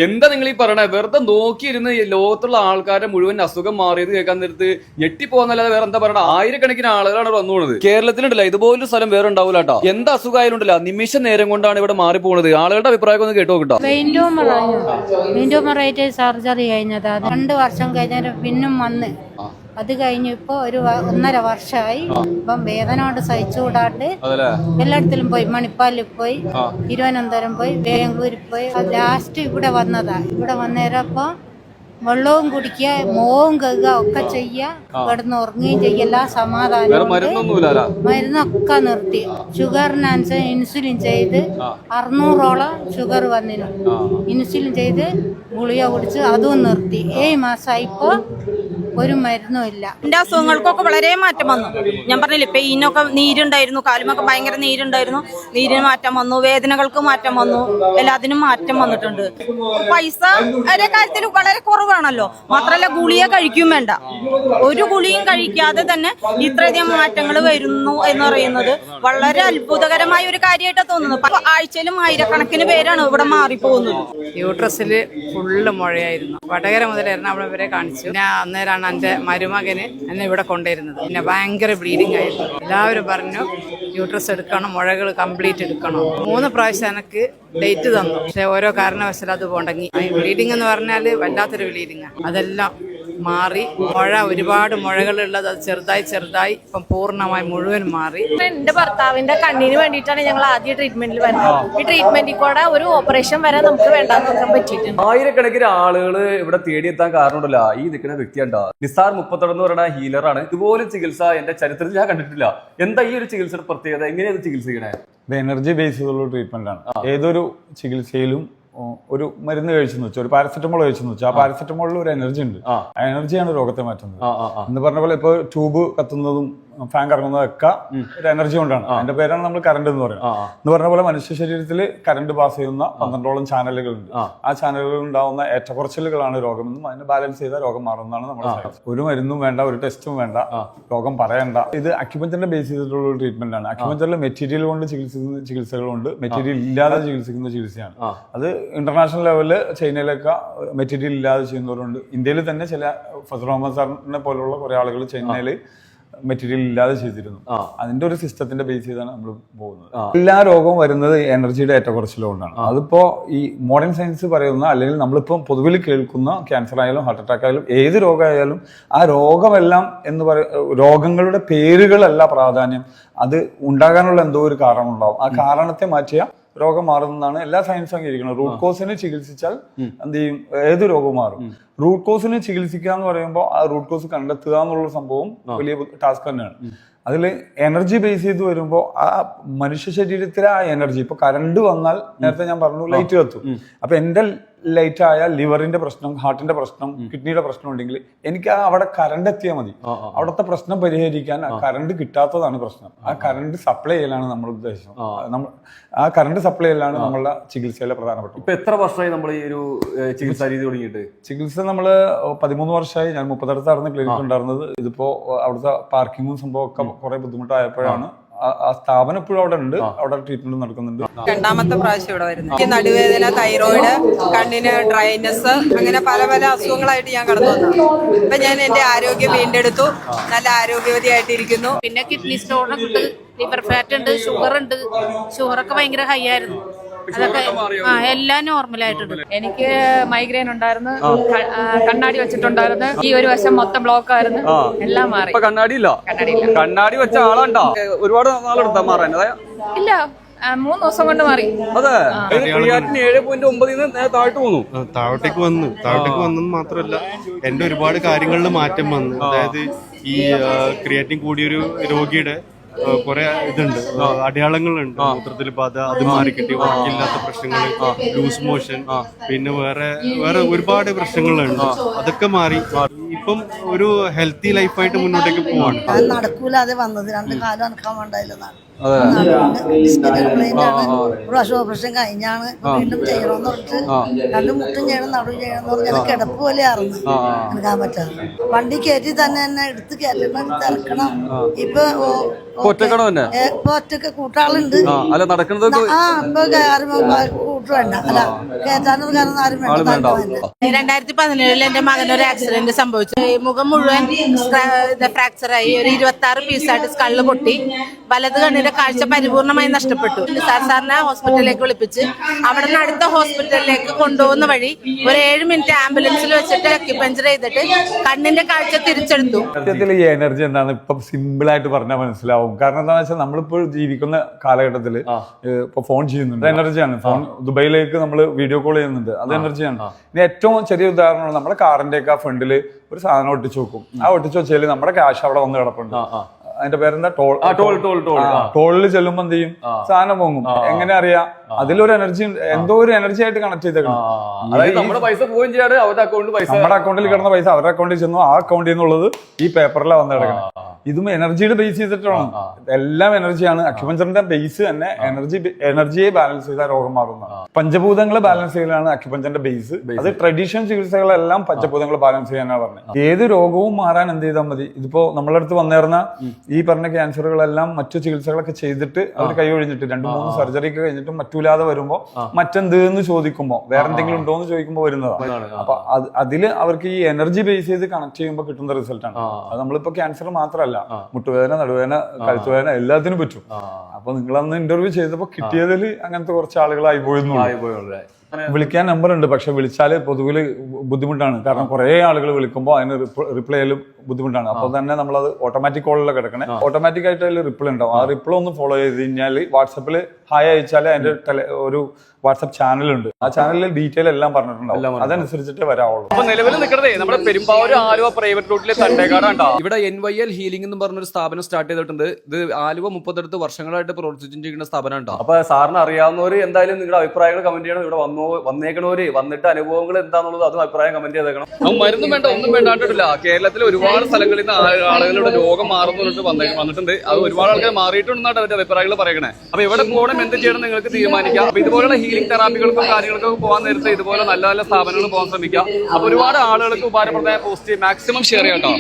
എന്താ നിങ്ങൾ ഈ പറയണേ? വെറുതെ നോക്കിയിരുന്ന് ലോകത്തുള്ള ആൾക്കാരുടെ മുഴുവൻ അസുഖം മാറിയത് കേൾക്കാൻ നേരത്ത് ഞെട്ടിപ്പോന്നല്ലാതെ വേറെ എന്താ പറയണ? ആയിരക്കണക്കിന് ആളുകളാണ് വന്നു പോകുന്നത്. കേരളത്തിലുണ്ടല്ല ഇതുപോലൊരു സ്ഥലം വേറെ ഉണ്ടാവില്ല കേട്ടോ. എന്ത് അസുഖമായാലുണ്ടല്ല നിമിഷ നേരം കൊണ്ടാണ് ഇവിടെ മാറിപ്പോകുന്നത്. ആളുകളുടെ അഭിപ്രായം ഒന്ന് കേട്ടോ നോക്കട്ടോ. സർജറി കഴിഞ്ഞതാ 2 വർഷം കഴിഞ്ഞ പിന്നും വന്ന് അത് കഴിഞ്ഞു ഇപ്പൊ 1.5 വർഷമായി. ഇപ്പം വേദന കൊണ്ട് സഹിച്ചുകൂടാണ്ട് എല്ലായിടത്തിലും പോയി, മണിപ്പാലിൽ പോയി, തിരുവനന്തപുരം പോയി, ബാംഗ്ലൂരിൽ പോയി, ലാസ്റ്റ് ഇവിടെ വന്നതാ. ഇവിടെ വന്നേരപ്പോ വെള്ളവും കുടിക്കുക, മോവും കഴുകുക ഒക്കെ ചെയ്യുക, കിടന്ന് ഉറങ്ങുകയും ചെയ്യല്ല, സമാധാനം. മരുന്നൊക്കെ നിർത്തി. ഷുഗറിനനുസരിച്ച് ഇൻസുലിൻ ചെയ്ത് 600ഓളം ഷുഗർ വന്നിരുന്നു. ഇൻസുലിൻ ചെയ്ത് ഗുളിക കുടിച്ച് അതും നിർത്തി. 7 മാസമായി. ഇപ്പൊ ഒരു മരുന്നും ഇല്ല. എന്റെ അസുഖങ്ങൾക്കൊക്കെ വളരെ മാറ്റം വന്നു. ഞാൻ പറഞ്ഞില്ലേ, പെയിനൊക്കെ, നീരുണ്ടായിരുന്നു, കാലുമൊക്കെ ഭയങ്കര നീരുണ്ടായിരുന്നു. നീരിന് മാറ്റം വന്നു, വേദനകൾക്ക് മാറ്റം വന്നു, എല്ലാത്തിനും മാറ്റം വന്നിട്ടുണ്ട്. പൈസ കാര്യത്തിൽ വളരെ കുറവാണല്ലോ. മാത്രമല്ല ഗുളിക കഴിക്കും വേണ്ട. ഒരു ഗുളിയും കഴിക്കാതെ തന്നെ ഇത്രയധികം മാറ്റങ്ങൾ വരുന്നു എന്ന് പറയുന്നത് വളരെ അത്ഭുതകരമായ ഒരു കാര്യമായിട്ടാണ് തോന്നുന്നത്. ആഴ്ചയിലും ആയിരക്കണക്കിന് പേരാണ് ഇവിടെ മാറിപ്പോകുന്നത്. യൂട്രസില് ഫുള്ള് മുഴയായിരുന്നു. വടകര മുതൽ എറണാകുളം വരെ കാണിച്ചു. ഞാൻ അന്നേരമാണ് എൻ്റെ മരുമകന് എന്നെ ഇവിടെ കൊണ്ടുവരുന്നത്. പിന്നെ ഭയങ്കര ബ്ലീഡിങ് ആയിരുന്നു. എല്ലാവരും പറഞ്ഞു യൂട്രസ് എടുക്കണം, മുഴകൾ കംപ്ലീറ്റ് എടുക്കണം. 3 പ്രാവശ്യം എനിക്ക് ഡേറ്റ് തന്നു. പക്ഷെ ഓരോ കാരണവശാലും അത് പോണ്ടെങ്കിൽ ബ്ലീഡിങ് എന്ന് പറഞ്ഞാൽ വല്ലാത്തൊരു ബ്ലീഡിങ്. അതെല്ലാം മാറി. ഒരുപാട് മുഴകളുള്ളത് അത് ചെറുതായി ഇപ്പം പൂർണ്ണമായി മുഴുവൻ മാറി. എന്റെ ഭർത്താവിന്റെ കണ്ണിന് വേണ്ടിയിട്ടാണ് ഞങ്ങൾ ആദ്യം ട്രീറ്റ്മെന്റിൽ വരുന്നത്. ഈ ട്രീറ്റ്മെന്റിൽ കൂടെ ഒരു ഓപ്പറേഷൻ വരെ നമുക്ക് വേണ്ടാന്ന് വെക്കാൻ പറ്റിയിട്ടുണ്ട്. ആയിരക്കണക്കിന് ആളുകൾ ഇവിടെ തേടിയെത്താൻ കാരണമുണ്ടല്ല ഈ നിൽക്കുന്ന വ്യക്തിയുണ്ടോ. നിസാർ 33 എന്ന് പറയുന്ന ഹീലറാണ്. ഇതുപോലെ ചികിത്സ എന്റെ ചരിത്രത്തിൽ ഞാൻ കണ്ടിട്ടില്ല. എന്താ ഈ ഒരു ചികിത്സയുടെ പ്രത്യേകത? എങ്ങനെയാണ് ചികിത്സിക്കണേ? ഇത് എനർജി ബേസ് ചെയ്തുള്ള ട്രീറ്റ്മെന്റ് ആണ്. ഏതൊരു ചികിത്സയിലും ഒരു മരുന്ന് കഴിച്ചെന്ന് വെച്ചാൽ, ഒരു പാരസെറ്റമോൾ കഴിച്ചെന്ന് വെച്ചാൽ, ആ പാരസെറ്റമോളിൽ ഒരു എനർജി ഉണ്ട്. ആ എനർജിയാണ് രോഗത്തെ മാറ്റുന്നത്. എന്ന് പറഞ്ഞ പോലെ ഇപ്പൊ ട്യൂബ് കത്തുന്നതും ഫാൻ കറങ്ങുന്നതൊക്കെ ഒരു എനർജി കൊണ്ടാണ്. അതിന്റെ പേരാണ് നമ്മൾ കറണ്ട് എന്ന് പറയുന്നത്. എന്ന് പറഞ്ഞ പോലെ മനുഷ്യ ശരീരത്തിൽ കറണ്ട് പാസ് ചെയ്യുന്ന 12ഓളം ചാനലുകളുണ്ട്. ആ ചാനലുകളിൽ ഉണ്ടാവുന്ന ഏറ്റക്കുറച്ചിലുകളാണ് രോഗമെന്നും അതിനെ ബാലൻസ് ചെയ്താൽ രോഗം മാറുന്നതാണ് നമ്മുടെ സയൻസ്. ഒരു മരുന്നും വേണ്ട, ഒരു ടെസ്റ്റും വേണ്ട, രോഗം പറയണ്ട. ഇത് അക്യുപഞ്ചറിനെ ബേസ് ചെയ്തിട്ടുള്ള ഒരു ട്രീറ്റ്മെന്റ് ആണ്. അക്യുപഞ്ചറിൽ മെറ്റീരിയൽ കൊണ്ട് ചികിത്സിക്കുന്ന ചികിത്സകളുണ്ട്, മെറ്റീരിയൽ ഇല്ലാതെ ചികിത്സിക്കുന്ന ചികിത്സയാണ്. അത് ഇന്റർനാഷണൽ ലെവലില് ചൈനയിലൊക്കെ മെറ്റീരിയൽ ഇല്ലാതെ ചെയ്യുന്നവരുണ്ട്. ഇന്ത്യയിൽ തന്നെ ചില ഫസൽ മുഹമ്മദ് സാറിനെ പോലുള്ള കുറെ ആളുകൾ ചൈനയിൽ മെറ്റീരിയൽ ഇല്ലാതെ ചെയ്തിരുന്നു. അതിന്റെ ഒരു സിസ്റ്റത്തിന്റെ ബേസ് ചെയ്താണ് നമ്മൾ പോകുന്നത്. എല്ലാ രോഗവും വരുന്നത് എനർജിയുടെ ഏറ്റക്കുറച്ചിലുകൊണ്ടാണ്. അതിപ്പോ ഈ മോഡേൺ സയൻസ് പറയുന്ന, അല്ലെങ്കിൽ നമ്മളിപ്പം പൊതുവിൽ കേൾക്കുന്ന ക്യാൻസർ ആയാലും ഹാർട്ട് അറ്റാക്ക് ആയാലും ഏത് രോഗമായാലും ആ രോഗമെല്ലാം രോഗങ്ങളുടെ പേരുകളല്ല പ്രാധാന്യം. അത് ഉണ്ടാകാനുള്ള എന്തോ ഒരു കാരണം ഉണ്ടാവും. ആ കാരണത്തെ മാറ്റിയ രോഗം മാറുന്നതാണ് എല്ലാ സയൻസും അംഗീകരിക്കുന്നത്. റൂട്ട് കോസിനെ ചികിത്സിച്ചാൽ എന്ത് ചെയ്യും? ഏത് രോഗവും മാറും. റൂട്ട് കോസിനെ ചികിത്സിക്കുക എന്ന് പറയുമ്പോൾ ആ റൂട്ട് കോസ് കണ്ടെത്തുക എന്നുള്ള സംഭവം വലിയ ടാസ്ക് തന്നെയാണ്. അതിൽ എനർജി ബേസ് ചെയ്ത് വരുമ്പോൾ ആ മനുഷ്യ ശരീരത്തിലെ ആ എനർജി, ഇപ്പൊ കറണ്ട് വന്നാൽ നേരത്തെ ഞാൻ പറഞ്ഞു ലൈറ്റ് കത്തും. അപ്പൊ എന്റെ ലൈറ്റ് ആയ ലിവറിന്റെ പ്രശ്നം, ഹാർട്ടിന്റെ പ്രശ്നം, കിഡ്നിയുടെ പ്രശ്നം ഉണ്ടെങ്കിൽ എനിക്ക് അവിടെ കറണ്ട് എത്തിയാൽ മതി. അവിടുത്തെ പ്രശ്നം പരിഹരിക്കാൻ ആ കറണ്ട് കിട്ടാത്തതാണ് പ്രശ്നം. ആ കറണ്ട് സപ്ലൈ ചെയ്യലാണ് നമ്മൾ ഉദ്ദേശം. ആ കറണ്ട് സപ്ലൈ ചെയ്യലാണ് നമ്മളുടെ ചികിത്സയിലെ പ്രധാനപ്പെട്ട. ഇപ്പൊ എത്ര വർഷമായി നമ്മൾ ഈ ഒരു ചികിത്സാ രീതി തുടങ്ങിയിട്ട്? ചികിത്സ നമ്മള് 13 വർഷമായി. ഞാൻ 30 ക്ലിനിക് ഉണ്ടായിരുന്നത്. ഇതിപ്പോ അവിടുത്തെ പാർക്കിങ്ങും സംഭവം ഒക്കെ കുറെ ബുദ്ധിമുട്ടായപ്പോഴാണ് ആ സ്ഥാപനം ഇപ്പോഴും അവിടെ ഉണ്ട്. അവിടെ ട്രീറ്റ്മെന്റ് നടക്കുന്നുണ്ട്. 2ാമത്തെ പ്രാവശ്യം ഇവിടെ വരുന്നത്. നടുവേദന, തൈറോയിഡ്, കണ്ണിന് ഡ്രൈനെസ്, അങ്ങനെ പല അസുഖങ്ങളായിട്ട് ഞാൻ കടന്നു വന്നു. ഇപ്പൊ ഞാൻ എന്റെ ആരോഗ്യം വീണ്ടെടുത്തു. നല്ല ആരോഗ്യവതിയായിട്ടിരിക്കുന്നു. പിന്നെ കിഡ്നി സ്റ്റോൺ ഉണ്ട്, ലിവർ ഫാറ്റ് ഉണ്ട്, ഷുഗറൊക്കെ ഭയങ്കര ഹൈ ആയിരുന്നു. അതൊക്കെ എല്ലാം നോർമലായിട്ടുണ്ട്. എനിക്ക് മൈഗ്രെയിൻ ഉണ്ടായിരുന്നു, കണ്ണാടി വെച്ചിട്ടുണ്ടായിരുന്നു, ഈ ഒരു വശം മൊത്തം ബ്ലോക്ക് ആയിരുന്നു, എല്ലാം മാറി. കണ്ണാടി വെച്ച ആളാണ്ടോ? ഒരുപാട് നാളെടുത്താ മാറാൻ? ഇല്ല, 3 ദിവസം കൊണ്ട് മാറി. അതെ, 7.9 താഴോട്ടേക്ക് വന്നു മാത്രമല്ല എന്റെ ഒരുപാട് കാര്യങ്ങളിൽ മാറ്റം വന്നു. അതായത് ഈ ക്രിയാറ്റിൻ കൂടിയൊരു രോഗിയുടെ കുറെ ഇതുണ്ട്, അടയാളങ്ങളുണ്ട്. മൂത്രത്തിൽ ബാധ, അത് മാറിക്കിട്ടി, ഉറക്കില്ലാത്ത പ്രശ്നങ്ങൾ, ലൂസ് മോഷൻ, പിന്നെ വേറെ ഒരുപാട് പ്രശ്നങ്ങളുണ്ട്. അതൊക്കെ മാറി ഇപ്പം ഒരു ഹെൽത്തി ലൈഫായിട്ട് മുന്നോട്ടേക്ക് പോവാണ്. നടക്കൂലാതെ വന്നത് 2 കാലം നടക്കാൻ വേണ്ടായിരുന്നതാണ്. ഓപ്പറേഷൻ കഴിഞ്ഞാണ് വീണ്ടും ചെയ്യണമെന്ന് പറഞ്ഞിട്ട് 2 മുട്ടും ചെയ്യണം, നടുവും ചെയ്യണം എന്ന് പറഞ്ഞാൽ കിടപ്പ് പോലെ ആയിരുന്നു. എടുക്കാൻ പറ്റാതെ വണ്ടി കയറ്റി തന്നെ എടുത്ത് കയറ്റണം, ഇറക്കണം. ഇപ്പൊ ഒറ്റക്ക് കൂട്ടാളുണ്ട്. ഇപ്പൊ ഡോക്ടർ വേണ്ട, അല്ല കേറ്റാനത് കാരണം ആരും ആളും വേണ്ട. വേണ്ട. 2017 എന്റെ മകന് ഒരു ആക്സിഡന്റ് സംഭവിച്ചു. ഈ മുഖം മുഴുവൻ ഫ്രാക്ചറായി, ഒരു 26 പീസായിട്ട് സ്കള്ള് പൊട്ടി, വലത് കണ്ണിന്റെ കാഴ്ച പരിപൂർണമായി നഷ്ടപ്പെട്ടു. സാറിനെ ഹോസ്പിറ്റലിലേക്ക് വിളിപ്പിച്ച് അവിടെ നിന്ന് അടുത്ത ഹോസ്പിറ്റലിലേക്ക് കൊണ്ടുപോകുന്ന വഴി ഒരു 7 മിനിറ്റ് ആംബുലൻസിൽ വെച്ചിട്ട് അക്യുപഞ്ചർ ചെയ്തിട്ട് കണ്ണിന്റെ കാഴ്ച തിരിച്ചെടുത്തു. സത്യത്തിൽ ഈ എനർജി എന്താണ് ഇപ്പൊ സിമ്പിൾ ആയിട്ട് പറഞ്ഞാൽ മനസ്സിലാവും. കാരണം എന്താണെന്ന് വെച്ചാൽ നമ്മളിപ്പോൾ ജീവിക്കുന്ന കാലഘട്ടത്തിൽ ഇപ്പൊ ഫോൺ ചെയ്യുന്നുണ്ട്, എനർജിയാണ്. ഫോൺ ദുബൈയിലേക്ക് നമ്മൾ വീഡിയോ കോൾ ചെയ്യുന്നുണ്ട്, അത് എനർജിയാണ്. ഇനി ഏറ്റവും ചെറിയ ഉദാഹരണമാണ് നമ്മുടെ കാറിന്റെ ഒക്കെ ഫ്രണ്ടില് ഒരു സാധനം ഒട്ടിച്ചു വെക്കും. ആ ഒട്ടിച്ചു വെച്ചാൽ നമ്മുടെ ക്യാഷ് അവിടെ വന്ന് കിടപ്പുണ്ട്. അതിന്റെ പേരെന്താ? ടോളിൽ ചെല്ലുമ്പോ എന്ത് ചെയ്യും? സാധനം പൊങ്ങും. എങ്ങനെ അറിയാം? അതിലൊരു എനർജി, എന്തോ ഒരു എനർജി ആയിട്ട് കണക്ട് ചെയ്തേക്കണം. നമ്മുടെ പൈസ പോവുകയും ചെയ്യാതെ അവരുടെ അക്കൗണ്ടിൽ പൈസ, നമ്മുടെ അക്കൗണ്ടിൽ കിടന്ന പൈസ അവരുടെ അക്കൗണ്ടിൽ ചെന്നു, ആ അക്കൗണ്ടിൽ നിന്നുള്ളത് ഈ പേപ്പറിലാണ് വന്ന് കിടക്കണം. ഇതും എനർജിയുടെ ബേസ് ചെയ്തിട്ടാണ്. എല്ലാം എനർജിയാണ്. അക്യുപഞ്ചറിന്റെ ബേസ് തന്നെ എനർജിയെ ബാലൻസ് ചെയ്താൽ രോഗം മാറുന്ന പഞ്ചഭൂതങ്ങളെ ബാലൻസ് ചെയ്യലാണ് അക്യുപഞ്ചറിന്റെ ബേസ്. അത് ട്രഡീഷണൽ ചികിത്സകളെല്ലാം പഞ്ചഭൂതങ്ങൾ ബാലൻസ് ചെയ്യാനാണ് പറഞ്ഞത്. ഏത് രോഗവും മാറാൻ എന്ത് ചെയ്താൽ മതി? ഇതിപ്പോ നമ്മളെ അടുത്ത് വന്നേർന്ന ഈ പറഞ്ഞ ക്യാൻസറുകളെല്ലാം മറ്റു ചികിത്സകളൊക്കെ ചെയ്തിട്ട് അവർ കൈ ഒഴിഞ്ഞിട്ട് 2-3 സർജറി ഒക്കെ കഴിഞ്ഞിട്ട് മറ്റൂലാതെ വരുമ്പോ മറ്റെന്ത് എന്ന് ചോദിക്കുമ്പോ, വേറെ എന്തെങ്കിലും ഉണ്ടോ എന്ന് ചോദിക്കുമ്പോൾ വരുന്നതാണ്. അപ്പൊ അതില് അവർക്ക് ഈ എനർജി ബേസ് ചെയ്ത് കണക്ട് ചെയ്യുമ്പോൾ കിട്ടുന്ന റിസൾട്ട് ആണ്. അത് നമ്മളിപ്പോ ക്യാൻസർ മാത്രമല്ല, മുട്ടുവേദന, നടുവേദന, കഴുത്തുവേദന എല്ലാത്തിനും പറ്റും. അപ്പൊ നിങ്ങളന്ന് ഇന്റർവ്യൂ ചെയ്തപ്പോ കിട്ടിയതിൽ അങ്ങനത്തെ കുറച്ച് ആളുകളായി പോയെന്നു. വിളിക്കാൻ നമ്പർ ഉണ്ട്, പക്ഷെ വിളിച്ചാല് പൊതുവില് ബുദ്ധിമുട്ടാണ്. കാരണം കുറെ ആളുകൾ വിളിക്കുമ്പോൾ അതിന് റിപ്ലൈ ചെയ്യലും ബുദ്ധിമുട്ടാണ്. അപ്പൊ തന്നെ നമ്മളത് ഓട്ടോമാറ്റിക് കോളിലൊക്കെ കിടക്കണേ, ഓട്ടോമാറ്റിക് ആയിട്ട് അതിൽ റിപ്ലൈ ഉണ്ടാവും. ആ റിപ്ലൈ ഒന്ന് ഫോളോ ചെയ്ത് കഴിഞ്ഞാൽ വാട്സപ്പിൽ ഹായ് അയച്ചാൽ അതിന്റെ ഒരു വാട്സ്ആപ്പ് ചാനലുണ്ട്, ആ ചാനലിൽ ഡീറ്റെയിൽ എല്ലാം പറഞ്ഞിട്ടുണ്ടാവും. അതനുസരിച്ചിട്ട് വരാവുള്ളൂ. അപ്പൊ നിലവിൽ നിൽക്കണതേ നമ്മുടെ പെരുമ്പാവൂർ ആലുവ പ്രൈവറ്റ് റൂട്ടിലെ തണ്ടേക്കാടാണ്. ഇവിടെ NYL ഹീലിംഗ് എന്ന് പറഞ്ഞൊരു സ്ഥാപനം സ്റ്റാർട്ട് ചെയ്തിട്ടുണ്ട്. ഇത് ആലുവ 30 വർഷങ്ങളായിട്ട് പ്രവർത്തിച്ചിരിക്കുന്ന സ്ഥാപനം ഉണ്ടോ. അപ്പൊ സാറിന് അറിയാവുന്നവര് എന്തായാലും നിങ്ങളുടെ അഭിപ്രായങ്ങൾ കമന്റ് ചെയ്യണം. ഇവിടെ വന്നേക്കണവര് വന്നിട്ട് അനുഭവങ്ങൾ എന്താണെന്നുള്ളത് അതും അഭിപ്രായം കമന്റ് ചെയ്തേക്കണം. മരുന്നും വേണ്ട, ഒന്നും വേണ്ടാണ്ടിട്ടില്ല. കേരളത്തിൽ ഒരുപാട് സ്ഥലങ്ങളിൽ നിന്ന് ആളുകളുടെ രോഗം മാറുന്നിട്ട് വന്നിട്ടുണ്ട്. അത് ഒരുപാട് ആൾക്കാർ മാറിയിട്ടുണ്ടെന്നാണ് അവരുടെ അഭിപ്രായങ്ങൾ പറയണേ. അപ്പൊ എവിടെ പോകണം, എന്ത് ചെയ്യണം നിങ്ങൾക്ക് തീരുമാനിക്കാം. അപ്പൊ ഇതുപോലുള്ള ഹീലിംഗ് തെറാപ്പികൾക്കും കാര്യങ്ങൾക്കും പോകാൻ നേരത്തെ ഇതുപോലെ നല്ല നല്ല സ്ഥാപനങ്ങൾ പോകാൻ ശ്രമിക്കാം. അപ്പൊ ഒരുപാട് ആളുകൾക്ക് ഉപകാരപ്രദമായ പോസ്റ്റ് മാക്സിമം ഷെയർ ചെയ്യാം കേട്ടോ.